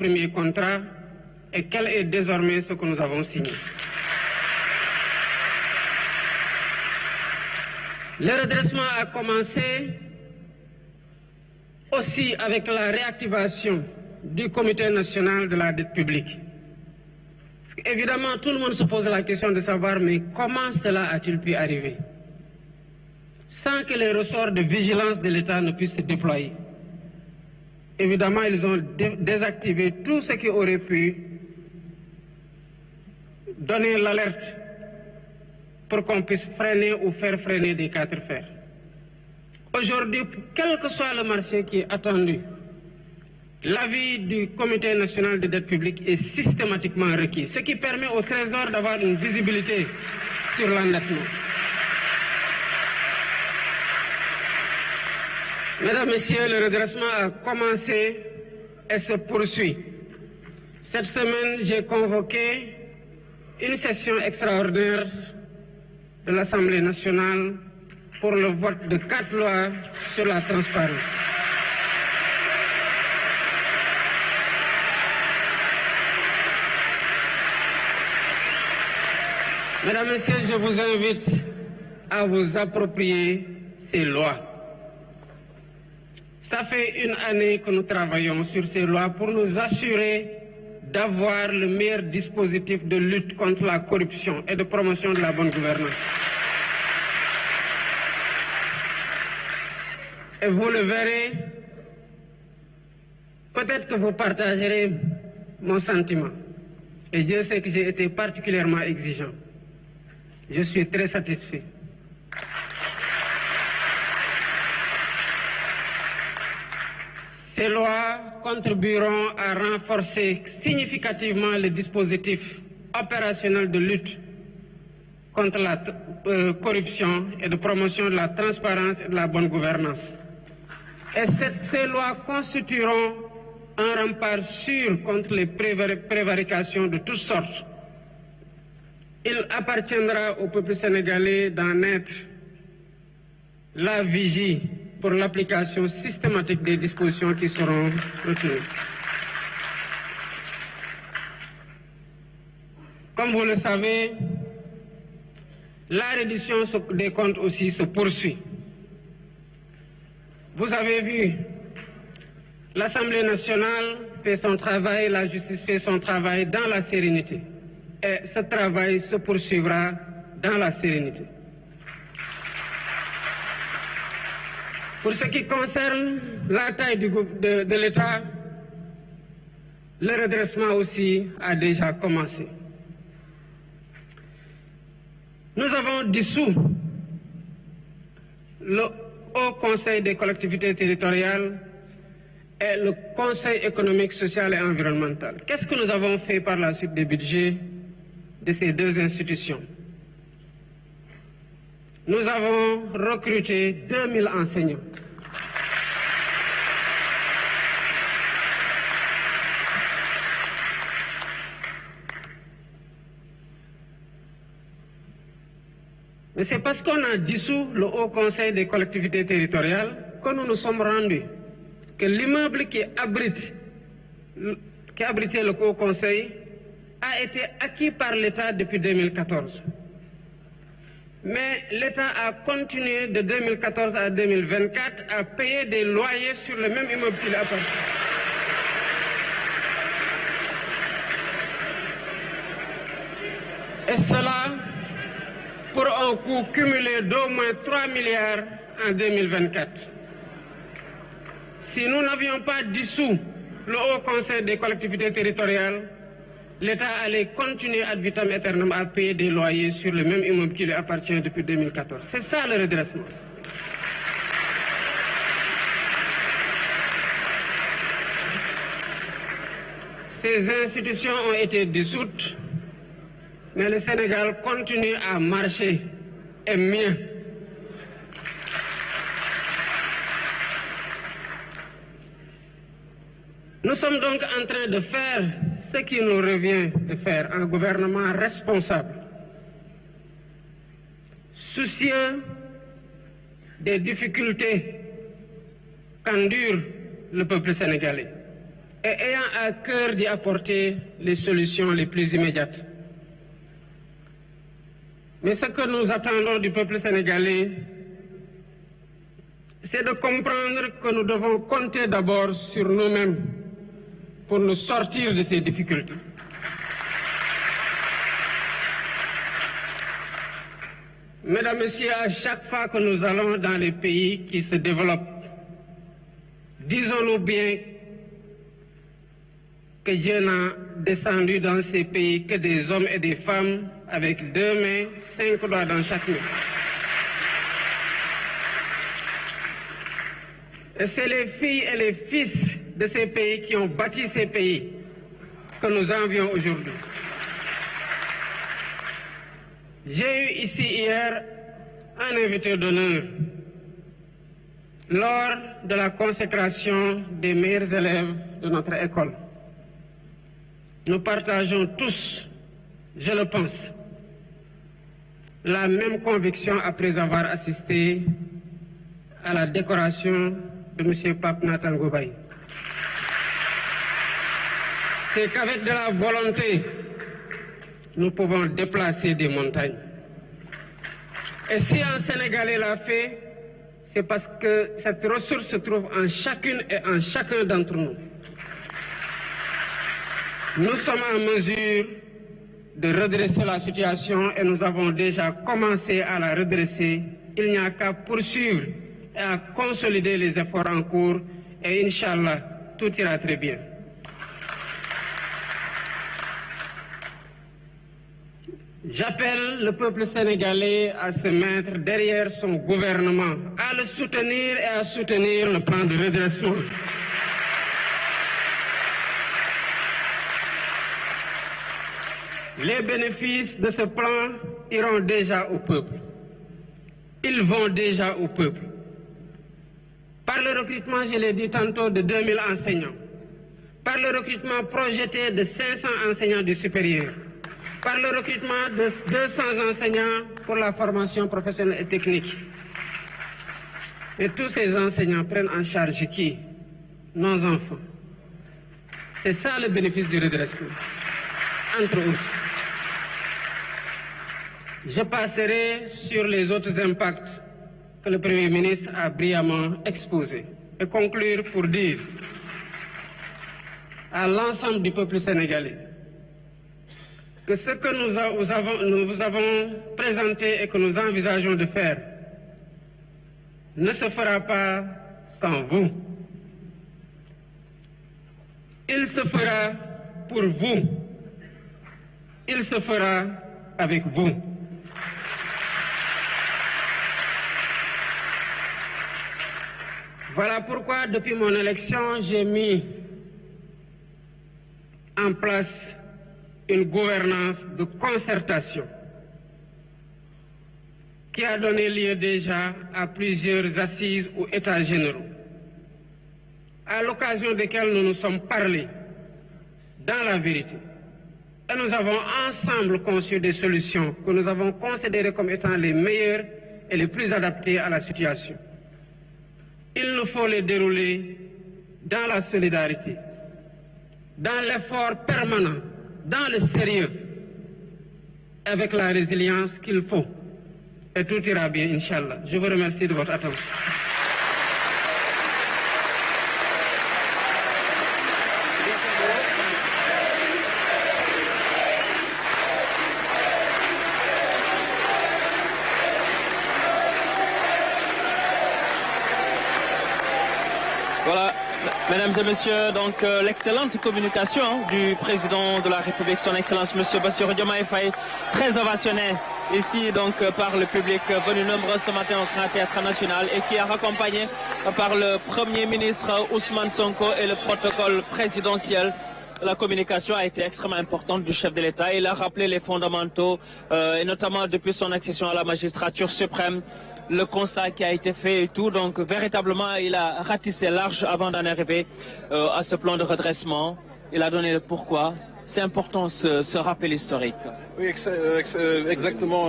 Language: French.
premier contrat et quel est désormais ce que nous avons signé. Le redressement a commencé aussi avec la réactivation du Comité national de la dette publique. Évidemment, tout le monde se pose la question de savoir mais comment cela a-t-il pu arriver sans que les ressorts de vigilance de l'État ne puissent se déployer. Évidemment, ils ont désactivé tout ce qui aurait pu donner l'alerte pour qu'on puisse freiner ou faire freiner des quatre fers. Aujourd'hui, quel que soit le marché qui est attendu, l'avis du Comité national de dette publique est systématiquement requis, ce qui permet au Trésor d'avoir une visibilité sur l'endettement. Mesdames, Messieurs, le redressement a commencé et se poursuit. Cette semaine, j'ai convoqué une session extraordinaire de l'Assemblée nationale pour le vote de 4 lois sur la transparence. Mesdames, Messieurs, je vous invite à vous approprier ces lois. Ça fait une année que nous travaillons sur ces lois pour nous assurer d'avoir le meilleur dispositif de lutte contre la corruption et de promotion de la bonne gouvernance. Et vous le verrez, peut-être que vous partagerez mon sentiment. Et Dieu sait que j'ai été particulièrement exigeant. Je suis très satisfait. Ces lois contribueront à renforcer significativement le dispositif opérationnel de lutte contre la corruption et de promotion de la transparence et de la bonne gouvernance. Et ces lois constitueront un rempart sûr contre les prévarications de toutes sortes. Il appartiendra au peuple sénégalais d'en être la vigie pour l'application systématique des dispositions qui seront retenues. Comme vous le savez, la reddition des comptes aussi se poursuit. Vous avez vu, l'Assemblée nationale fait son travail, la justice fait son travail dans la sérénité. Et ce travail se poursuivra dans la sérénité. Pour ce qui concerne la taille de l'État, le redressement aussi a déjà commencé. Nous avons dissous le Haut Conseil des collectivités territoriales et le Conseil économique, social et environnemental. Qu'est-ce que nous avons fait par la suite des budgets de ces deux institutions? Nous avons recruté 2000 enseignants. Mais c'est parce qu'on a dissous le Haut Conseil des collectivités territoriales que nous nous sommes rendus que l'immeuble qui abritait le Haut Conseil a été acquis par l'État depuis 2014. Mais l'État a continué de 2014 à 2024 à payer des loyers sur le même immeuble qu'il appartient. Et cela pour un coût cumulé d'au moins 3 milliards en 2024. Si nous n'avions pas dissous le Haut Conseil des collectivités territoriales, l'État allait continuer ad vitam aeternam à payer des loyers sur le même immeuble qui lui appartient depuis 2014. C'est ça le redressement. Ces institutions ont été dissoutes, mais le Sénégal continue à marcher, et mieux. Nous sommes donc en train de faire ce qui nous revient de faire, un gouvernement responsable, soucieux des difficultés qu'endure le peuple sénégalais, et ayant à cœur d'y apporter les solutions les plus immédiates. Mais ce que nous attendons du peuple sénégalais, c'est de comprendre que nous devons compter d'abord sur nous-mêmes pour nous sortir de ces difficultés. Mesdames, Messieurs, à chaque fois que nous allons dans les pays qui se développent, disons-nous bien que Dieu n'a descendu dans ces pays que des hommes et des femmes avec 2 mains, 5 doigts dans chaque main. Et c'est les filles et les fils de ces pays qui ont bâti ces pays que nous envions aujourd'hui. J'ai eu ici hier un invité d'honneur lors de la consécration des meilleurs élèves de notre école. Nous partageons tous, je le pense, la même conviction après avoir assisté à la décoration de M. Pape Nathan Goubaye. C'est qu'avec de la volonté, nous pouvons déplacer des montagnes. Et si un Sénégalais l'a fait, c'est parce que cette ressource se trouve en chacune et en chacun d'entre nous. Nous sommes en mesure de redresser la situation et nous avons déjà commencé à la redresser. Il n'y a qu'à poursuivre et à consolider les efforts en cours et Inch'Allah, tout ira très bien. J'appelle le peuple sénégalais à se mettre derrière son gouvernement, à le soutenir et à soutenir le plan de redressement. Les bénéfices de ce plan iront déjà au peuple. Ils vont déjà au peuple. Par le recrutement, je l'ai dit tantôt, de 2000 enseignants. Par le recrutement projeté de 500 enseignants du supérieur. Par le recrutement de 200 enseignants pour la formation professionnelle et technique. Et tous ces enseignants prennent en charge qui? Nos enfants. C'est ça le bénéfice du redressement, entre autres. Je passerai sur les autres impacts que le Premier ministre a brillamment exposés et conclure pour dire à l'ensemble du peuple sénégalais que ce que nous vous avons présenté et que nous envisageons de faire ne se fera pas sans vous. Il se fera pour vous. Il se fera avec vous. Voilà pourquoi, depuis mon élection, j'ai mis en place une gouvernance de concertation qui a donné lieu déjà à plusieurs assises ou états généraux, à l'occasion desquels nous nous sommes parlé dans la vérité. Et nous avons ensemble conçu des solutions que nous avons considérées comme étant les meilleures et les plus adaptées à la situation. Il nous faut les dérouler dans la solidarité, dans l'effort permanent, dans le sérieux, avec la résilience qu'il faut. Et tout ira bien, Inch'Allah. Je vous remercie de votre attention. Voilà, mesdames et messieurs, donc l'excellente communication du président de la République, son Excellence Monsieur Bassirou Diomaye Faye, très ovationné ici donc par le public venu nombreux ce matin au Grand Théâtre National et qui est accompagné par le Premier ministre Ousmane Sonko et le protocole présidentiel. La communication a été extrêmement importante du chef de l'État. Il a rappelé les fondamentaux et notamment depuis son accession à la magistrature suprême, le constat qui a été fait et tout. Donc véritablement, il a ratissé large avant d'en arriver à ce plan de redressement. Il a donné le pourquoi. C'est important ce rappel historique. Oui, exactement.